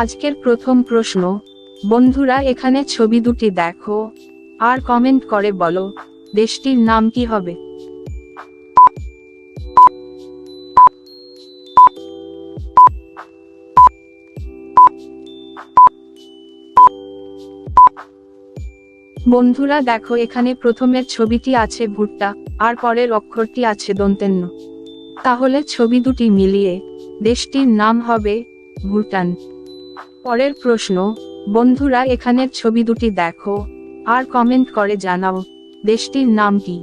আজকের প্রথম প্রশ্ন, বন্ধুরা এখানে ছবি দুটি দেখো আর কমেন্ট করে বলো দেশটির নাম কি হবে। বন্ধুরা দেখো এখানে প্রথমের ছবিটি আছে ভুট্টা আর পরের অক্ষরটি আছে দন্তেন্য, তাহলে ছবি দুটি মিলিয়ে দেশটির নাম হবে ভুটান। পরের প্রশ্ন, বন্ধুরা এখানের ছবি দুটি দেখো আর কমেন্ট করে জানাও দেশটির নাম কি।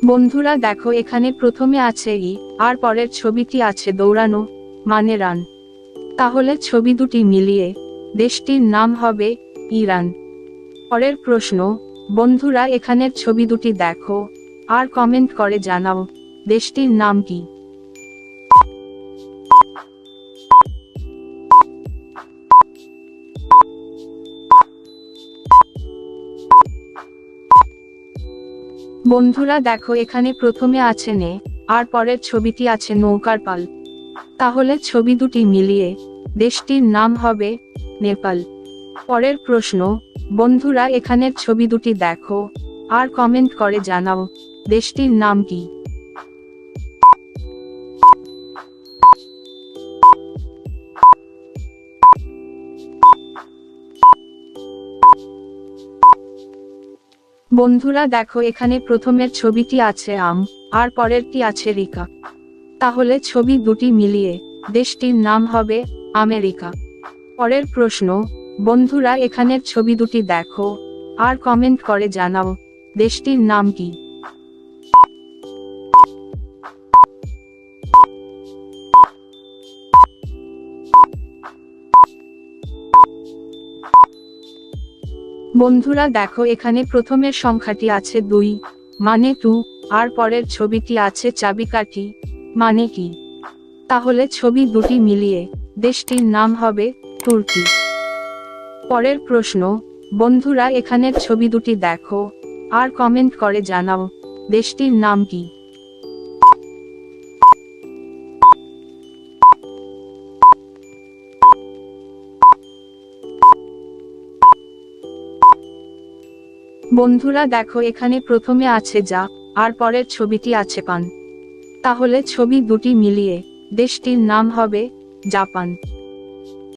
বন্ধুরা দেখো এখানে প্রথমে আছে ই আর পরের ছবিটি আছে দৌড়ানো মানে রান, তাহলে ছবি দুটি মিলিয়ে দেশটির নাম হবে ইরান। পরের প্রশ্ন, বন্ধুরা এখানের ছবি দুটি দেখো আর কমেন্ট করে জানাও দেশটির নাম কি। বন্ধুরা দেখো এখানে প্রথমে আছে নে আর পরের ছবিটি আছে নৌকার পাল, তাহলে ছবি দুটি মিলিয়ে দেশটির নাম হবে নেপাল। পরের প্রশ্ন, বন্ধুরা এখানের ছবি দুটি দেখো আর কমেন্ট করে জানাও দেশটির নাম কি। বন্ধুরা দেখো এখানে প্রথমের ছবিটি আছে আম আর পরেরটি আছে রিকা, তাহলে ছবি দুটি মিলিয়ে দেশটির নাম হবে আমেরিকা। পরের প্রশ্ন, বন্ধুরা এখানের ছবি দুটি দেখো আর কমেন্ট করে জানাও দেশটির নাম কি। বন্ধুরা দেখো এখানে প্রথমের সংখ্যাটি আছে 2 মানে 2 আর পরের ছবিটি আছে চাবিকাঠি মানে কি, তাহলে ছবি দুটি মিলিয়ে দেশটির নাম হবে তুর্কি। পরের প্রশ্ন, বন্ধুরা এখানের ছবি দুটি দেখো আর কমেন্ট করে জানাও দেশটির নাম কি। বন্ধুরা দেখো এখানে প্রথমে আছে যা আর পরের ছবিটি আছে পান, তাহলে ছবি দুটি মিলিয়ে দেশটির নাম হবে জাপান।